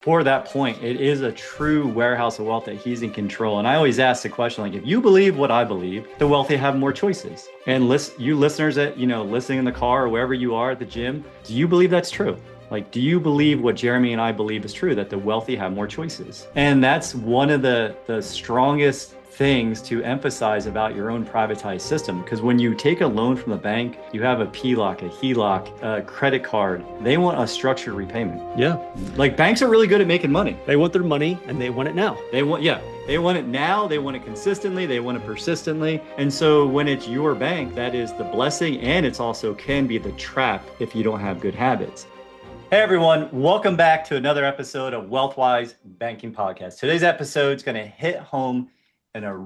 for that point, it is a true warehouse of wealth that he's in control. And I always ask the question, like, if you believe what I believe, the wealthy have more choices. And you listeners that, listening in the car or wherever you are at the gym, do you believe that's true? Like, do you believe what Jeremy and I believe is true, that the wealthy have more choices? And that's one of the strongest things to emphasize about your own privatized system. Because when you take a loan from the bank, you have a PLOC, a HELOC, a credit card. They want a structured repayment. Yeah. Like, banks are really good at making money. They want their money and they want it now. They want it now. They want it consistently. They want it persistently. And so when it's your bank, that is the blessing. And it's also can be the trap if you don't have good habits. Hey everyone, welcome back to another episode of Wealthwise Banking Podcast. Today's episode is going to hit home in a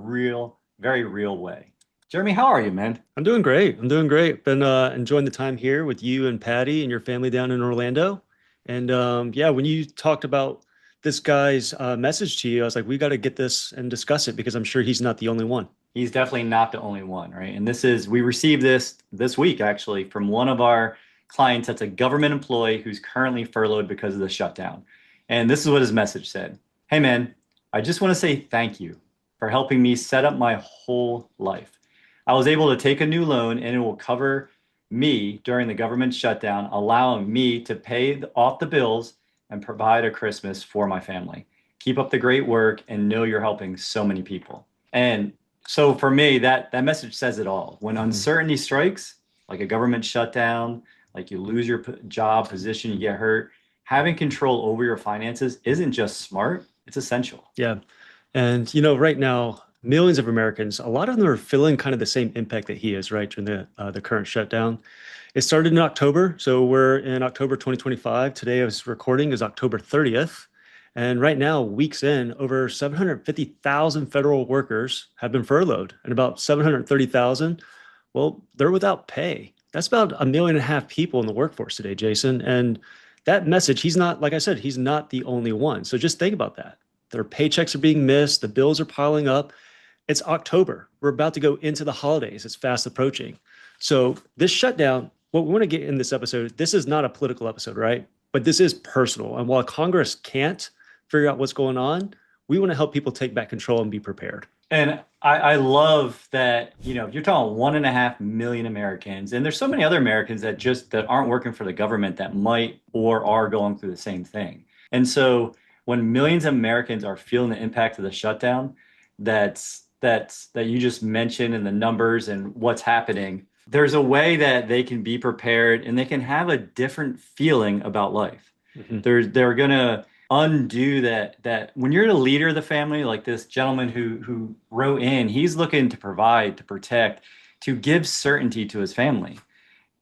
very real way. Jeremy, how are you, man? I'm doing great. Been enjoying the time here with you and Patty and your family down in Orlando. And when you talked about this guy's message to you, I was like, we got to get this and discuss it because I'm sure he's not the only one. He's definitely not the only one, right? And we received this week actually from one of our clients that's a government employee who's currently furloughed because of the shutdown. And this is what his message said. Hey man, I just want to say thank you for helping me set up my whole life. I was able to take a new loan and it will cover me during the government shutdown, allowing me to pay off the bills and provide a Christmas for my family. Keep up the great work and know you're helping so many people. And so for me, that message says it all. When uncertainty strikes, like a government shutdown, like you lose your job, position, you get hurt, having control over your finances isn't just smart, it's essential. Yeah. And, right now, millions of Americans, a lot of them are feeling kind of the same impact that he is, right, during the current shutdown. It started in October. So we're in October 2025. Today I was recording is October 30th. And right now, weeks in, over 750,000 federal workers have been furloughed, and about 730,000, well, they're without pay. That's about 1.5 million people in the workforce today, Jason. And that message, he's not, like I said, he's not the only one. So just think about that. Their paychecks are being missed. The bills are piling up. It's October. We're about to go into the holidays. It's fast approaching. So this shutdown, what we want to get in this episode, this is not a political episode, right? But this is personal. And while Congress can't figure out what's going on, we want to help people take back control and be prepared. And I love that, if you're talking 1.5 million Americans, and there's so many other Americans that aren't working for the government that might or are going through the same thing. And so when millions of Americans are feeling the impact of the shutdown, that you just mentioned in the numbers and what's happening, there's a way that they can be prepared and they can have a different feeling about life. Mm-hmm. They're going to undo that when you're the leader of the family, like this gentleman who wrote in, he's looking to provide, to protect, to give certainty to his family.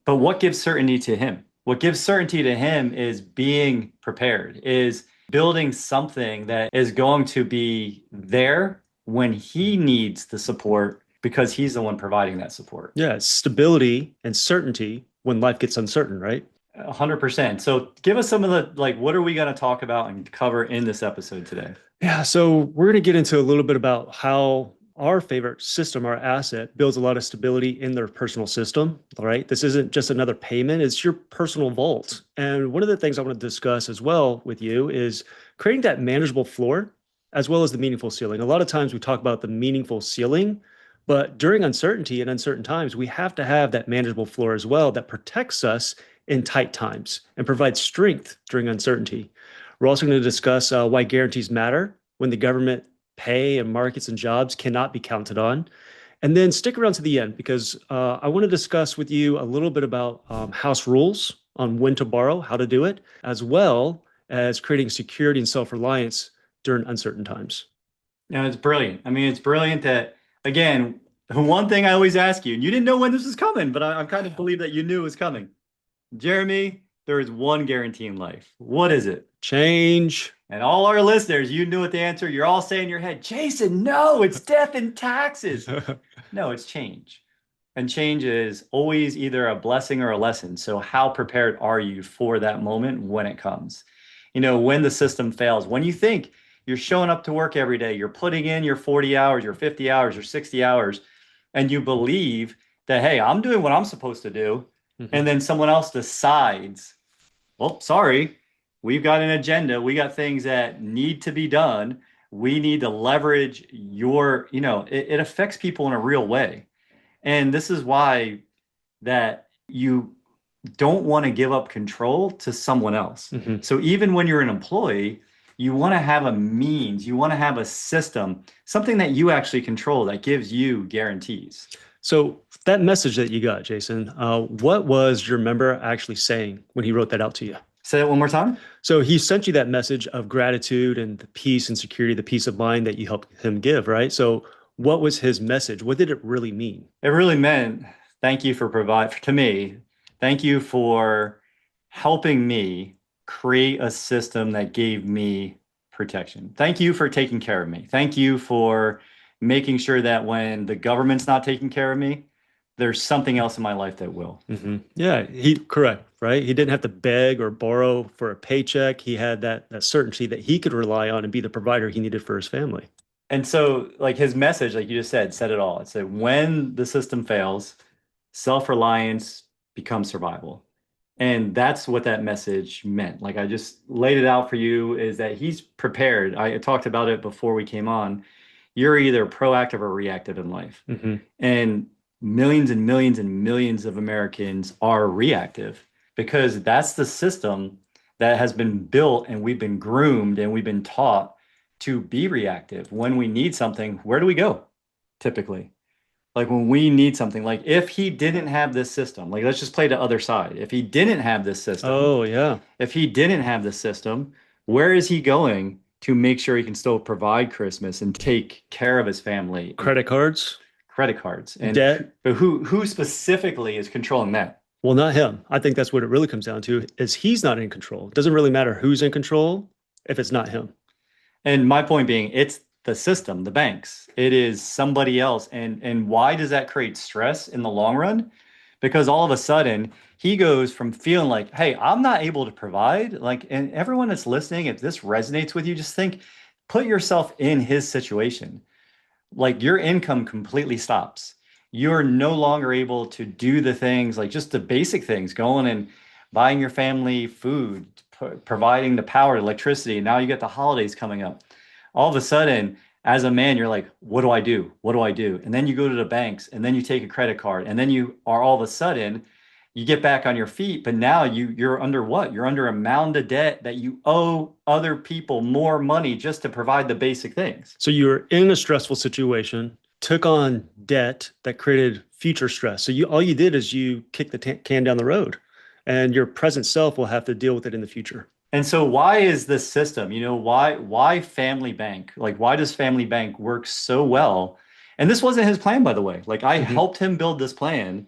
But what gives certainty to him? What gives certainty to him is being prepared, is building something that is going to be there when he needs the support because he's the one providing that support. Yeah, stability and certainty when life gets uncertain, right? 100%. So give us some of what are we going to talk about and cover in this episode today? Yeah, so we're going to get into a little bit about how our favorite system, our asset, builds a lot of stability in their personal system, all right? This isn't just another payment, it's your personal vault. And one of the things I want to discuss as well with you is creating that manageable floor as well as the meaningful ceiling. A lot of times we talk about the meaningful ceiling, but during uncertainty and uncertain times, we have to have that manageable floor as well that protects us in tight times and provides strength during uncertainty. We're also going to discuss why guarantees matter when the government pay and markets and jobs cannot be counted on. And then stick around to the end because I want to discuss with you a little bit about house rules on when to borrow, how to do it, as well as creating security and self-reliance during uncertain times. Yeah, it's brilliant. I mean, it's brilliant that, again, one thing I always ask you, and you didn't know when this was coming, but I kind of believe that you knew it was coming. Jeremy, there is one guarantee in life. What is it? Change. And all our listeners, you knew what the answer. You're all saying in your head, Jason, no, it's death and taxes. No, it's change. And change is always either a blessing or a lesson. So how prepared are you for that moment when it comes? When the system fails, when you think you're showing up to work every day, you're putting in your 40 hours, your 50 hours, your 60 hours, and you believe that, hey, I'm doing what I'm supposed to do. And then someone else decides, well, sorry, we've got an agenda, we got things that need to be done. We need to leverage it affects people in a real way. And this is why that you don't want to give up control to someone else. Hmm. So even when you're an employee, you want to have a means, you want to have a system, something that you actually control that gives you guarantees. So that message that you got, Jason, what was your member actually saying when he wrote that out to you? Say that one more time. So he sent you that message of gratitude and the peace and security, the peace of mind that you helped him give, right? So what was his message? What did it really mean? It really meant thank you for provide to me. Thank you for helping me create a system that gave me protection. Thank you for taking care of me. Thank you for making sure that when the government's not taking care of me, there's something else in my life that will. Yeah, he correct, right? He didn't have to beg or borrow for a paycheck. He had that certainty that he could rely on and be the provider he needed for his family. And so, like his message, like you just said it all. It said, when the system fails, self-reliance becomes survival. And that's what that message meant. Like I just laid it out for you is that he's prepared. I talked about it before we came on. You're either proactive or reactive in life. Hmm. And millions and millions and millions of Americans are reactive because that's the system that has been built and we've been groomed and we've been taught to be reactive. When we need something, where do we go? Typically, like when we need something, like if he didn't have this system, like let's just play the other side. If he didn't have this system, Oh, yeah. if he didn't have this system, where is he going to make sure he can still provide Christmas and take care of his family? Credit cards, Credit cards. And debt. but who specifically is controlling that? Well, not him. I think that's what it really comes down to is he's not in control. It doesn't really matter who's in control if it's not him. And my point being, it's the system, the banks. It is somebody else. And why does that create stress in the long run? Because all of a sudden he goes from feeling like, hey, I'm not able to provide. Like, and everyone that's listening, if this resonates with you, just think, put yourself in his situation. Like your income completely stops. You're no longer able to do the things like just the basic things, going and buying your family food, providing the power, electricity. Now you get the holidays coming up. All of a sudden, as a man, you're like, what do I do? What do I do? And then you go to the banks and then you take a credit card and then you are all of a sudden you get back on your feet, but now you're under what? You're under a mound of debt that you owe other people more money just to provide the basic things. So you're in a stressful situation, took on debt that created future stress. So all you did is you kicked the can down the road, and your present self will have to deal with it in the future. And so why is this system, why Family Bank? Like why does Family Bank work so well? And this wasn't his plan, by the way. Like I Hmm. helped him build this plan.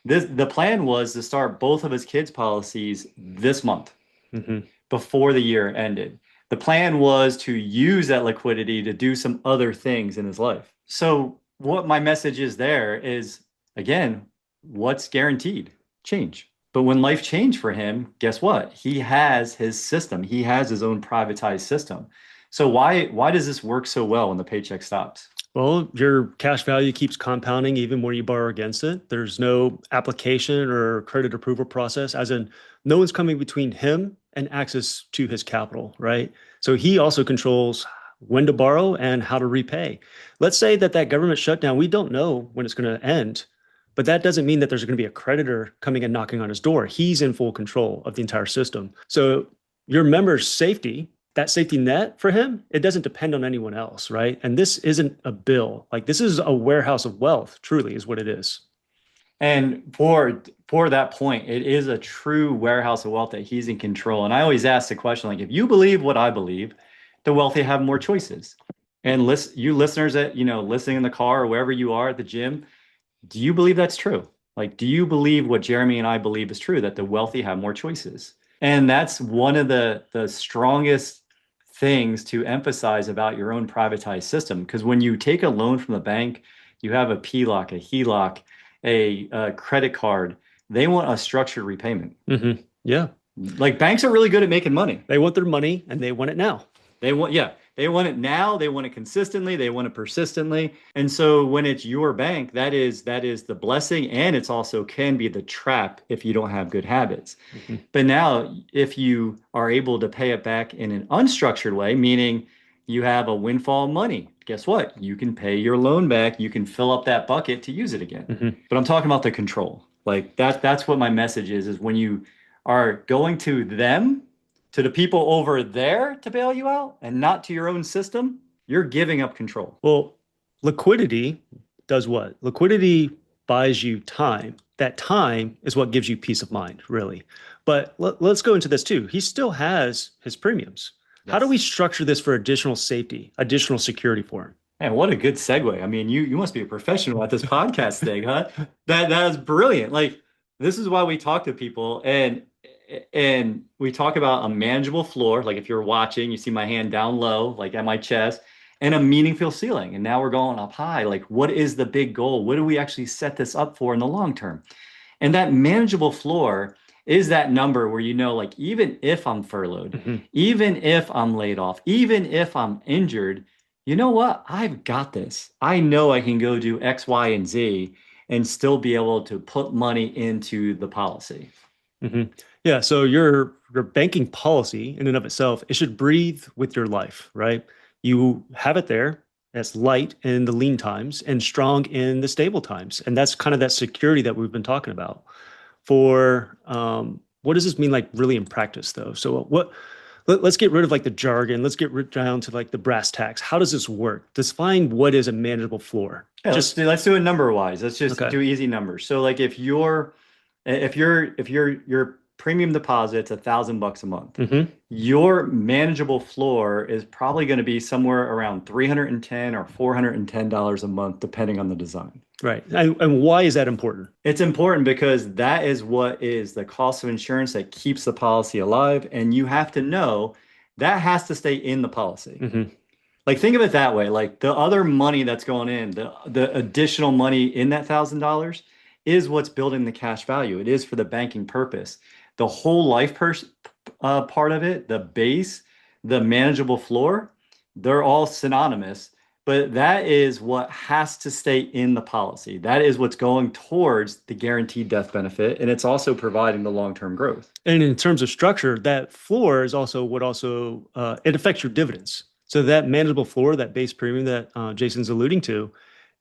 The plan was to start both of his kids' policies this month Hmm. before the year ended. The plan was to use that liquidity to do some other things in his life. So what my message is there is, again, what's guaranteed? Change. But when life changed for him, guess what? He has his system. He has his own privatized system. So why does this work so well when the paycheck stops? Well, your cash value keeps compounding even when you borrow against it. There's no application or credit approval process, as in no one's coming between him and access to his capital, right? So he also controls when to borrow and how to repay. Let's say that government shutdown, we don't know when it's going to end, but that doesn't mean that there's going to be a creditor coming and knocking on his door. He's in full control of the entire system. So your member's safety, that safety net for him, it doesn't depend on anyone else, right? And this isn't a bill. Like this is a warehouse of wealth, truly is what it is. And for that point, it is a true warehouse of wealth that he's in control. And I always ask the question, like, if you believe what I believe, the wealthy have more choices. And you listeners that, listening in the car or wherever you are at the gym, do you believe that's true? Like, do you believe what Jeremy and I believe is true, that the wealthy have more choices? And that's one of the strongest things to emphasize about your own privatized system. Because when you take a loan from the bank, you have a PLOC, a HELOC, a credit card, they want a structured repayment. Hmm. Yeah. Like banks are really good at making money. They want their money and they want it now. They want it now, they want it consistently, they want it persistently. And so when it's your bank, that is the blessing, and it's also can be the trap if you don't have good habits. Mhm. But now if you are able to pay it back in an unstructured way, meaning you have a windfall of money, guess what? You can pay your loan back, you can fill up that bucket to use it again. Mhm. But I'm talking about the control. Like that's what my message is when you are going to them, to the people over there to bail you out and not to your own system, you're giving up control. Well, liquidity does what? Liquidity buys you time. That time is what gives you peace of mind, really. But let's go into this too. He still has his premiums. How do we Yes. structure this for additional safety, additional security for him? Man, what a good segue. I mean, you must be a professional at this podcast thing, huh? That is brilliant. Like this is why we talk to people and we talk about a manageable floor. Like if you're watching, you see my hand down low, like at my chest, and a meaningful ceiling. And now we're going up high. Like what is the big goal? What do we actually set this up for in the long term? And that manageable floor is that number where like, even if I'm furloughed, Mhm. even if I'm laid off, even if I'm injured, you know what? I've got this. I know I can go do X, Y, and Z and still be able to put money into the policy. Mhm. Yeah, so your banking policy in and of itself, it should breathe with your life, right? You have it there as light in the lean times and strong in the stable times. And that's kind of that security that we've been talking about. For what does this mean like really in practice though? So let's get rid of like the jargon. Let's get down to like the brass tacks. How does this work? Define what is a manageable floor. Yeah, Just let's do it number wise. Let's just okay. do easy numbers. So like if your premium deposit's $1,000 a month, Hmm. your manageable floor is probably going to be somewhere around 310 or $410 a month, depending on the design. Right. And why is that important? It's important because that is what is the cost of insurance that keeps the policy alive, and you have to know that has to stay in the policy. Hmm. Like think of it that way. Like the other money that's going in, the additional money in that $1,000 is what's building the cash value. It is for the banking purpose. The whole part of it, the base, the manageable floor, they're all synonymous. But that is what has to stay in the policy. That is what's going towards the guaranteed death benefit, and it's also providing the long-term growth. And in terms of structure, that floor is also what also it affects your dividends. So that manageable floor, that base premium that Jason's alluding to,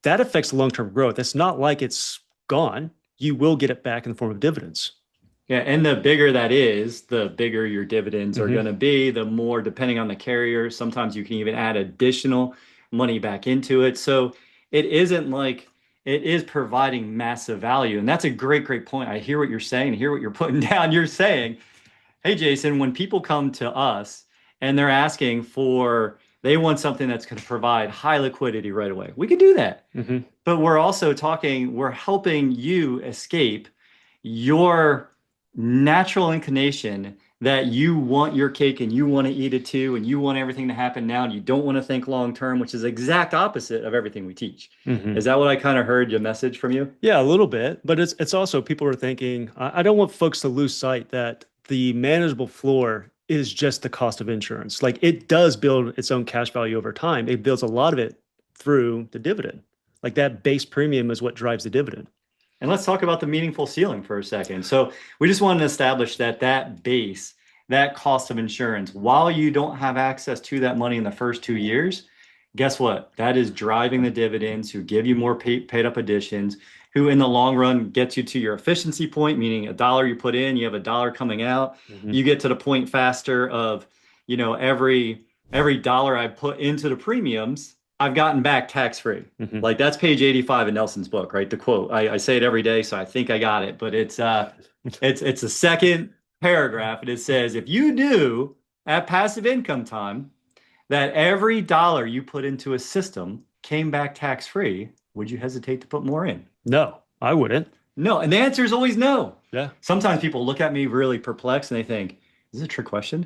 that affects the long-term growth. It's not like it's gone. You will get it back in the form of dividends. Yeah, and the bigger that is, the bigger your dividends are Hmm. going to be, the more, depending on the carrier, sometimes you can even add additional money back into it. So it isn't like it is providing massive value. And that's a great, great point. I hear what you're saying, I hear what you're putting down. You're saying, hey, Jason, when people come to us and they're asking for, they want something that's going to provide high liquidity right away, we can do that. Hmm. But we're also talking, we're helping you escape your natural inclination that you want your cake and you want to eat it too, and you want everything to happen now, and you don't want to think long term, which is the exact opposite of everything we teach. Hmm. Is that what I kind of heard your message from you? Yeah, a little bit, but it's also people are thinking, I don't want folks to lose sight that the manageable floor is just the cost of insurance. Like it does build its own cash value over time. It builds a lot of it through the dividend. Like that base premium is what drives the dividend. And let's talk about the meaningful ceiling for a second. So we just wanted to establish that base, that cost of insurance, while you don't have access to that money in the first 2 years, guess what? That is driving the dividends who give you more paid up additions, who in the long run gets you to your efficiency point, meaning a dollar you put in, you have a dollar coming out. Mhm. You get to the point faster of, every dollar I put into the premiums, I've gotten back tax free. Mhm. Like that's page 85 in Nelson's book, right? The quote. I say it every day, so I think I got it, but it's the second paragraph, and it says, if you knew at passive income time that every dollar you put into a system came back tax free, would you hesitate to put more in? No, I wouldn't. No. And the answer is always no. Yeah. Sometimes people look at me really perplexed and they think, is this a trick question?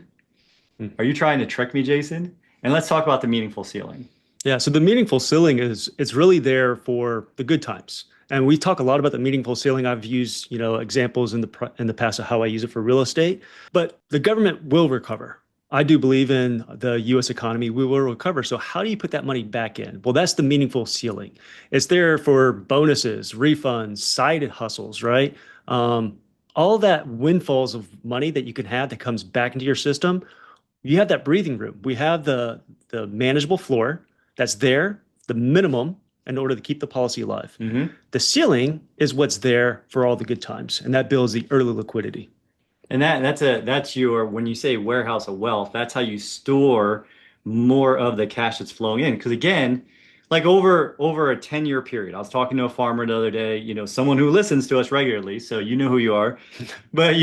Mm. Are you trying to trick me, Jason? And let's talk about the meaningful ceiling. Yeah. So the meaningful ceiling is it's really there for the good times. And we talk a lot about the meaningful ceiling. I've used, examples in the past of how I use it for real estate, but the government will recover. I do believe in the US economy. We will recover. So, how do you put that money back in? Well, that's the meaningful ceiling. It's there for bonuses, refunds, side hustles, right? Um, all that windfalls of money that you can have that comes back into your system. You have that breathing room. We have the manageable floor that's there, the minimum in order to keep the policy alive. Hmm. The ceiling is what's there for all the good times, and that builds the early liquidity. And that's your when you say warehouse of wealth, that's how you store more of the cash that's flowing in. Because again, like over a 10-year period, I was talking to a farmer the other day, someone who listens to us regularly, so you know who you are. But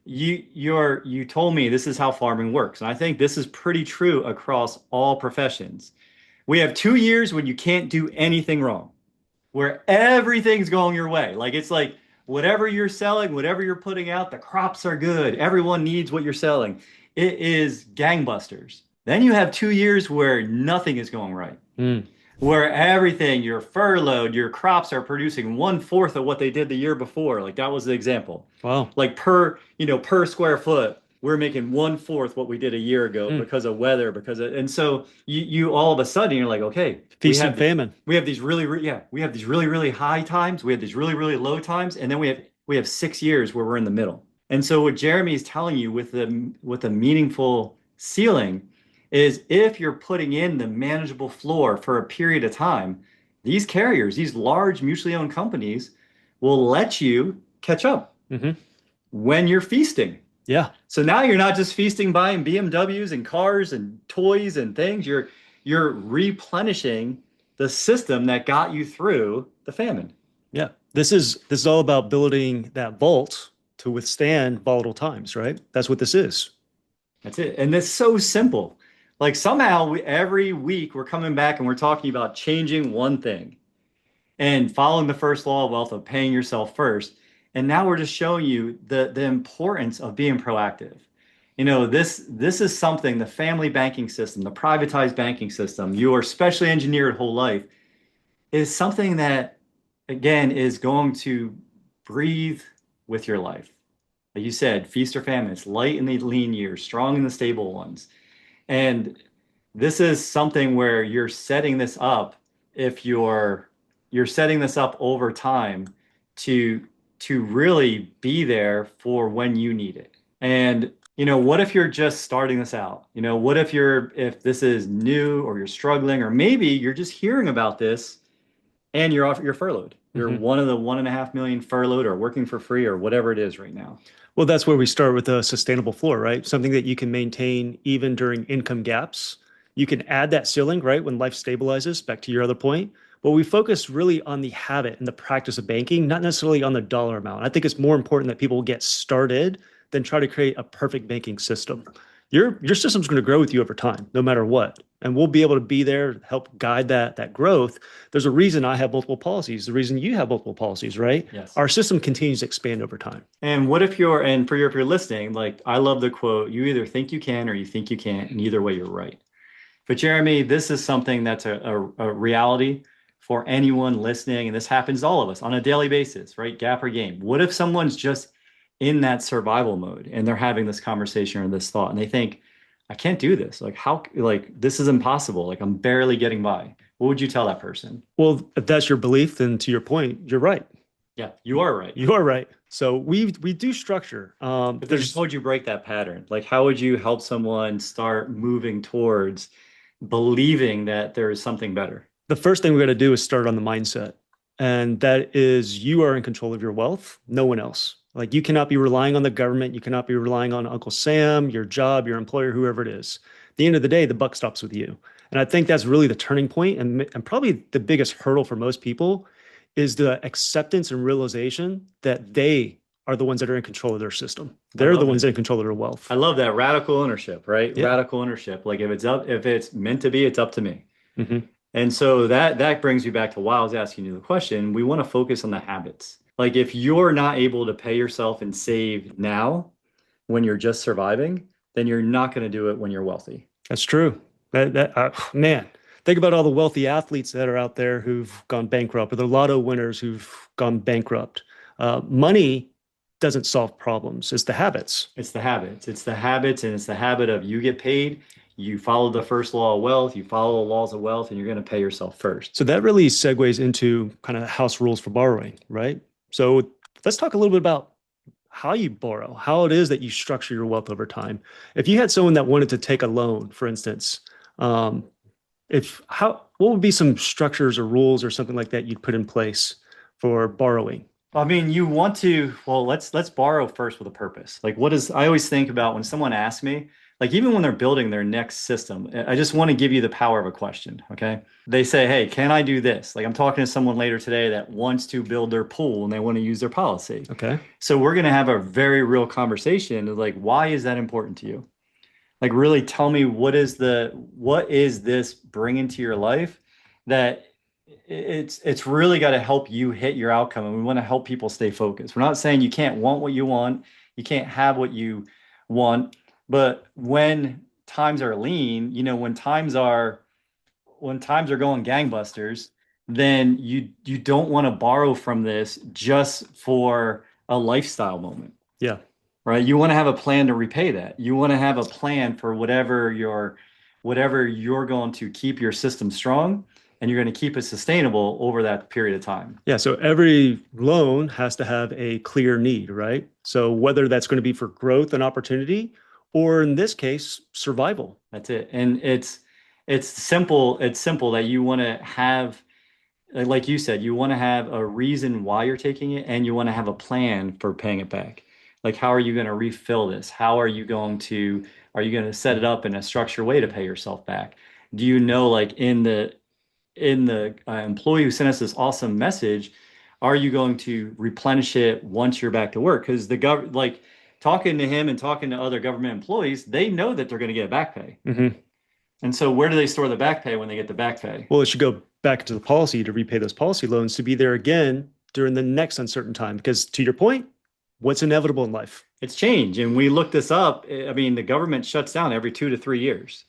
you told me this is how farming works. And I think this is pretty true across all professions. We have 2 years when you can't do anything wrong, where everything's going your way. Like it's like whatever you're selling, whatever you're putting out, the crops are good. Everyone needs what you're selling. It is gangbusters. Then you have 2 years where nothing is going right, Mm, where everything, you're furloughed, your crops are producing one-fourth of what they did the year before. Like that was the example. wow. Like per square foot, we're making one-fourth what we did a year ago Mm. because of weather, and so you all of a sudden you're like, okay, Feast and famine. we have these we have these really, really high times, we have these really, really low times, and then we have 6 years where we're in the middle. And so what Jeremy is telling you with the meaningful ceiling is if you're putting in the manageable floor for a period of time, these carriers, these large mutually owned companies will let you catch up Hmm. when you're feasting. Yeah. So now you're not just feasting buying BMWs and cars and toys and things, you're replenishing the system that got you through the famine. Yeah. This is all about building that vault to withstand volatile times, right? That's what this is. That's it. And it's so simple. Like somehow every week we're coming back and we're talking about changing one thing and following the first law of wealth of paying yourself first. And now we're just showing you the importance of being proactive. This is something, the family banking system, the privatized banking system, your specially engineered whole life is something that, again, is going to breathe with your life. Like you said, feast or famine. It's light in the lean years, strong in the stable ones. And this is something where you're setting this up if you're setting this up over time to to really be there for when you need it. And what if you're just starting this out? What if this is new or you're struggling or maybe you're just hearing about this and you're furloughed. You're Hmm. one of the 1.5 million furloughed or working for free or whatever it is right now. Well, that's where we start with a sustainable floor, right? Something that you can maintain even during income gaps. You can add that ceiling, right, when life stabilizes, back to your other point. But we focus really on the habit and the practice of banking, not necessarily on the dollar amount. I think it's more important that people get started than try to create a perfect banking system. Your system's going to grow with you over time, no matter what. And we'll be able to be there, to help guide that growth. There's a reason I have multiple policies, the reason you have multiple policies, right? Yes. Our system continues to expand over time. And if you're listening, like I love the quote, you either think you can or you think you can't, and either way you're right. But Jeremy, this is something that's a reality for anyone listening, and this happens to all of us on a daily basis, right? Gap or game. What if someone's just in that survival mode and they're having this conversation or this thought and they think, I can't do this. Like this is impossible. Like I'm barely getting by. What would you tell that person? Well, if that's your belief, then to your point, you're right. Yeah, you are right. You are right. So we do structure. But then how There's would you break that pattern? Like how would you help someone start moving towards believing that there is something better? the first thing we got to do is start on the mindset, and that is you are in control of your wealth, no one else. Like you cannot be relying on the government, you cannot be relying on Uncle Sam, your job, your employer, whoever it is. At the end of the day, the buck stops with you. And I think that's really the turning point and probably the biggest hurdle for most people is the acceptance and realization that they are the ones that are in control of their system. I They're the love ones it. that are in control of their wealth. I love that radical ownership, right? Yeah. Radical ownership. Like if it's meant to be, it's up to me. Hmm. And so that brings me back to why I was asking you the question. We want to focus on the habits. Like if you're not able to pay yourself and save now when you're just surviving, then you're not going to do it when you're wealthy. That's true. Man, think about all the wealthy athletes that are out there who've gone bankrupt, or the lotto winners who've gone bankrupt. Money doesn't solve problems. It's the habits. It's the habits. It's the habits, and it's the habit of you get paid, you follow the first law of wealth, you follow the laws of wealth, and you're going to pay yourself first. So that really segues into kind of house rules for borrowing, right? So let's talk a little bit about how you borrow, how it is that you structure your wealth over time. If you had someone that wanted to take a loan, for instance, um, if how what would be some structures or rules or something like that you'd put in place for borrowing? I mean, you want to, well, let's borrow first with a purpose. Like what is I always think about when someone asks me, like even when they're building their next system, I just want to give you the power of a question, okay? They say, "Hey, can I do this?" Like I'm talking to someone later today that wants to build their pool and they want to use their policy. Okay. So we're going to have a very real conversation of like, why is that important to you? Like really tell me what is this bringing to your life that it's really got to help you hit your outcome, and we want to help people stay focused. We're not saying you can't want what you want, you can't have what you want, but when times are lean, when times are going gangbusters, then you don't want to borrow from this just for a lifestyle moment, Yeah. right? You want to have a plan to repay that. You want to have a plan for whatever you're going to keep your system strong, and you're going to keep it sustainable over that period of time. Yeah. So every loan has to have a clear need, right? So whether that's going to be for growth and opportunity, or in this case, survival. That's it. And it's simple. It's simple that you want to have, like you said, you want to have a reason why you're taking it, and you want to have a plan for paying it back. Like, how are you going to refill this? Are you going to set it up in a structured way to pay yourself back? Do you know, like in the employee who sent us this awesome message, are you going to replenish it once you're back to work? Because like talking to him and talking to other government employees, they know that they're going to get back pay. Mm-hmm. And so where do they store the back pay when they get the back pay? Well, it should go back into the policy to repay those policy loans to be there again during the next uncertain time. Because to your point, what's inevitable in life? It's change. And we looked this up. I mean, the government shuts down every 2 to 3 years,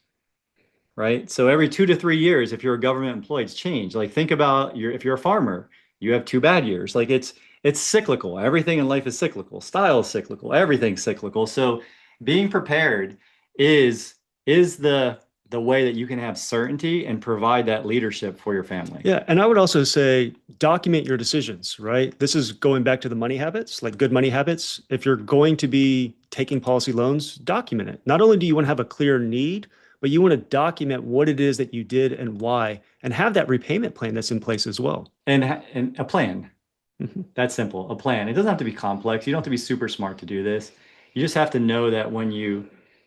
right? So every 2 to 3 years, if you're a government employee, it's change. Like think about if you're a farmer, you have 2 bad years. Like it's cyclical. Everything in life is cyclical. Style is cyclical. Everything's cyclical. So being prepared is the way that you can have certainty and provide that leadership for your family. Yeah. And I would also say document your decisions, right? This is going back to the money habits, like good money habits. If you're going to be taking policy loans, document it. Not only do you want to have a clear need, but you want to document what it is that you did and why, and have that repayment plan that's in place as well. And a plan. Mhm. That's simple. A plan. It doesn't have to be complex. You don't have to be super smart to do this. You just have to know that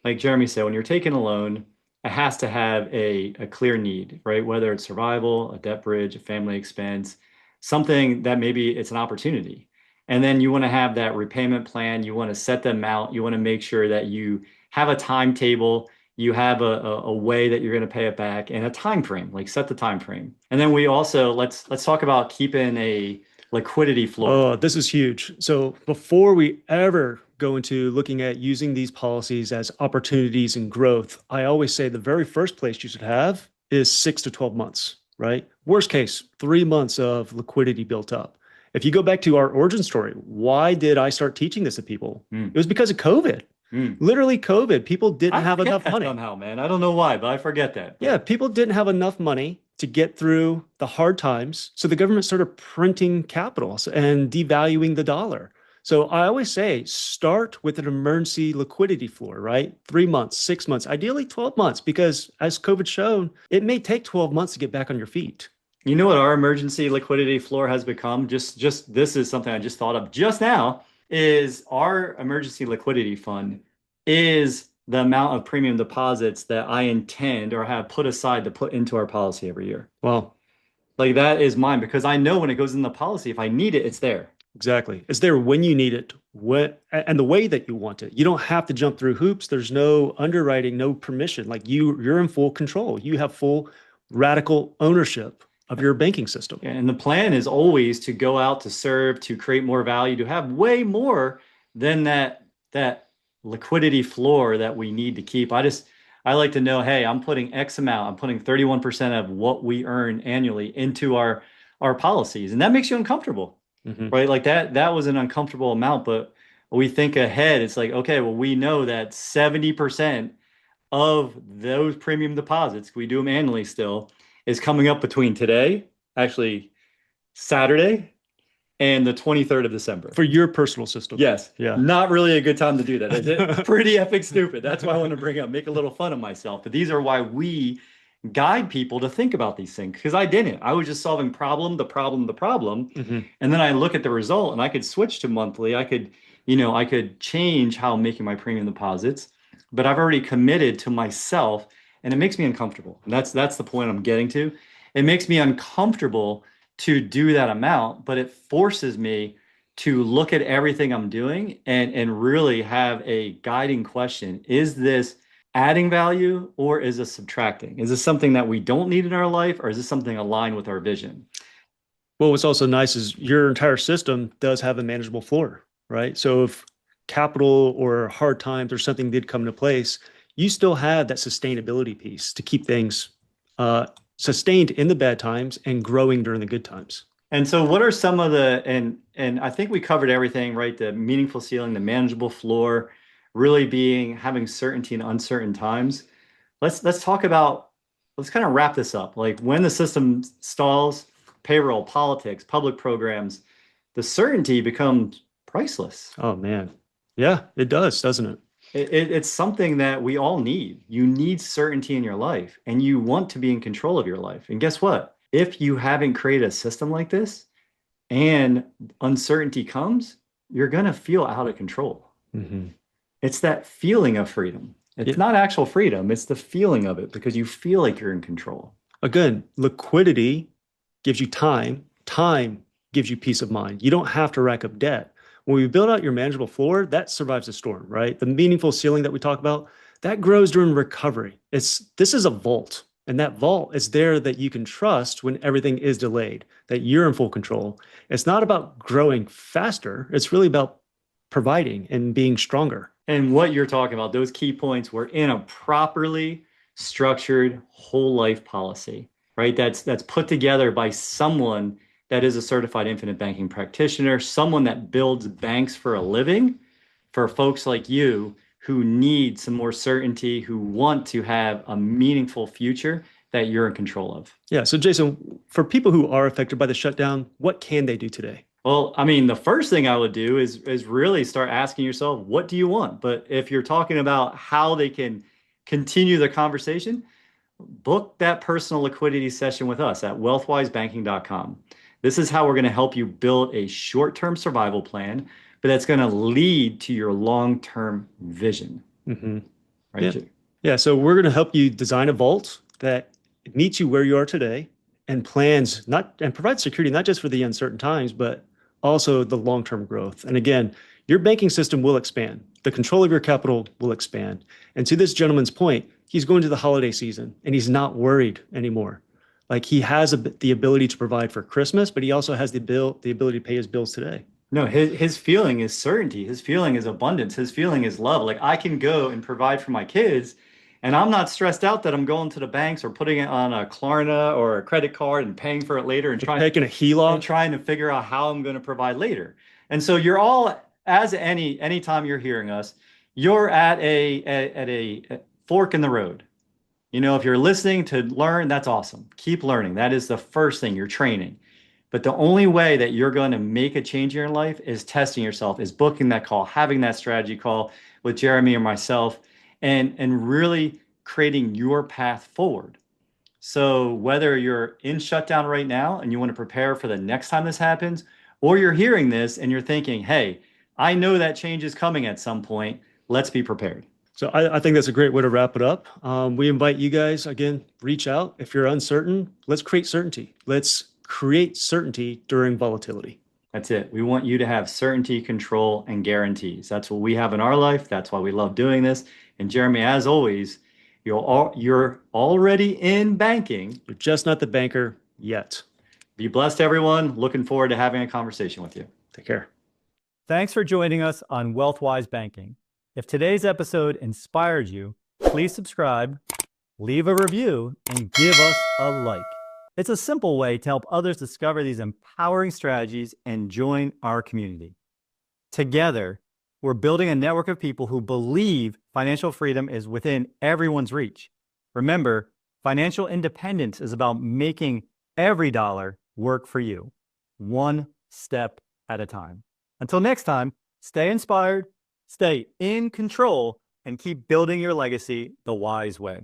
like Jeremy said, when you're taking a loan, it has to have a clear need, right? Whether it's survival, a debt bridge, a family expense, something that maybe it's an opportunity. And then you want to have that repayment plan. You want to set them out. You want to make sure that you have a timetable. You have a way that you're going to pay it back, and a time frame, like set the time frame. And then we also let's talk about keeping a liquidity floor. Oh, this is huge. So before we ever go into looking at using these policies as opportunities and growth, I always say the very first place you should have is 6 to 12 months, right? Worst case, 3 months of liquidity built up. If you go back to our origin story, why did I start teaching this to people? Mm. It was because of COVID. Literally COVID. People didn't I have forget enough that money. somehow, man. I don't know why, but I forget that. Yeah, people didn't have enough money to get through the hard times. So the government started printing capital and devaluing the dollar. So I always say start with an emergency liquidity floor, right? 3 months, 6 months, ideally 12 months, because as COVID shown, it may take 12 months to get back on your feet. You know what our emergency liquidity floor has become? Just this is something I just thought of just now, is our emergency liquidity fund is the amount of premium deposits that I intend or have put aside to put into our policy every year. Well, Like that is mine because I know when it goes in the policy, if I need it, it's there. exactly. It's there when you need it, and the way that you want it. You don't have to jump through hoops. There's no underwriting, no permission. Like you're in full control. You have full radical ownership of your banking system. And the plan is always to go out to serve, to create more value, to have way more than that liquidity floor that we need to keep. I like to know, hey, I'm putting X amount, I'm putting 31% of what we earn annually into our policies. And that makes you uncomfortable, Mhm. right? Like that was an uncomfortable amount, but we think ahead. It's like, okay, well, we know that 70% of those premium deposits, we do them annually still, is coming up between today, actually Saturday, and the 23rd of December. For your personal system. Yes, Yeah. not really a good time to do that, is it? Pretty epic stupid. That's why I want to bring up, make a little fun of myself. But these are why we guide people to think about these things because I didn't. I was just solving problem, the problem, the problem. Hmm. And then I look at the result and I could switch to monthly. I could change how I'm making my premium deposits, but I've already committed to myself and it makes me uncomfortable. And that's the point I'm getting to. It makes me uncomfortable to do that amount, but it forces me to look at everything I'm doing and really have a guiding question. Is this adding value or is this subtracting? Is this something that we don't need in our life or is this something aligned with our vision? Well, what's also nice is your entire system does have a manageable floor, right? So if capital or hard times or something did come into place, you still have that sustainability piece to keep things sustained in the bad times and growing during the good times. And so what are some of the and I think we covered everything, right? The meaningful ceiling, the manageable floor, really being having certainty in uncertain times. Let's talk about let's kind of wrap this up. Like when the system stalls, payroll, politics, public programs, the certainty becomes priceless. Oh man. Yeah, it does, doesn't it? It's something that we all need. You need certainty in your life and you want to be in control of your life. And guess what? If you haven't created a system like this and uncertainty comes, you're going to feel out of control. Hmm. It's that feeling of freedom. Yeah. It's not actual freedom, it's the feeling of it because you feel like you're in control. Again, liquidity gives you time. Time gives you peace of mind. You don't have to rack up debt. When we build out your manageable floor, that survives the storm, right? The meaningful ceiling that we talk about, that grows during recovery. This is a vault, and that vault is there that you can trust when everything is delayed, that you're in full control. It's not about growing faster. It's really about providing and being stronger. And what you're talking about, those key points were in a properly structured whole life policy, right? That's put together by someone that is a certified infinite banking practitioner, someone that builds banks for a living for folks like you who need some more certainty, who want to have a meaningful future that you're in control of. Yeah. So, Jason, for people who are affected by the shutdown, what can they do today? Well, I mean, the first thing I would do is really start asking yourself, what do you want? But if you're talking about how they can continue the conversation, book that personal liquidity session with us at wealthwisebanking.com. This is how we're going to help you build a short-term survival plan, but that's going to lead to your long-term vision. Hmm. Right, Yeah. Jake? Yeah. So, we're going to help you design a vault that meets you where you are today and plans not and provide security not just for the uncertain times, but also the long-term growth. And again, your banking system will expand. The control of your capital will expand. And to this gentleman's point, he's going to the holiday season and he's not worried anymore. Like he has the ability to provide for Christmas, but he also has the ability to pay his bills today. No, his feeling is certainty. His feeling is abundance. His feeling is love. Like I can go and provide for my kids, and I'm not stressed out that I'm going to the banks or putting it on a Klarna or a credit card and paying for it later and Taking a HELOC. trying to figure out how I'm going to provide later. And so you're all as anytime you're hearing us, you're at a fork in the road. You know, if you're listening to learn, that's awesome. Keep learning. That is the first thing, you're training. But the only way that you're going to make a change in your life is testing yourself, is booking that call, having that strategy call with Jeremy or myself, and really creating your path forward. So whether you're in shutdown right now and you want to prepare for the next time this happens, or you're hearing this and you're thinking, hey, I know that change is coming at some point. Let's be prepared. So I think that's a great way to wrap it up. We invite you guys again, reach out. If you're uncertain, let's create certainty. Let's create certainty during volatility. That's it. We want you to have certainty, control, and guarantees. That's what we have in our life. That's why we love doing this. And Jeremy, as always, you're already in banking. You're just not the banker yet. Be blessed, everyone. Looking forward to having a conversation with you. Take care. Thanks for joining us on Wealthwise Banking. If today's episode inspired you, please subscribe, leave a review, and give us a like. It's a simple way to help others discover these empowering strategies and join our community. Together, We're building a network of people who believe financial freedom is within everyone's reach. Remember, financial independence is about making every dollar work for you, one step at a time. Until next time, stay inspired, stay in control, and keep building your legacy the wise way.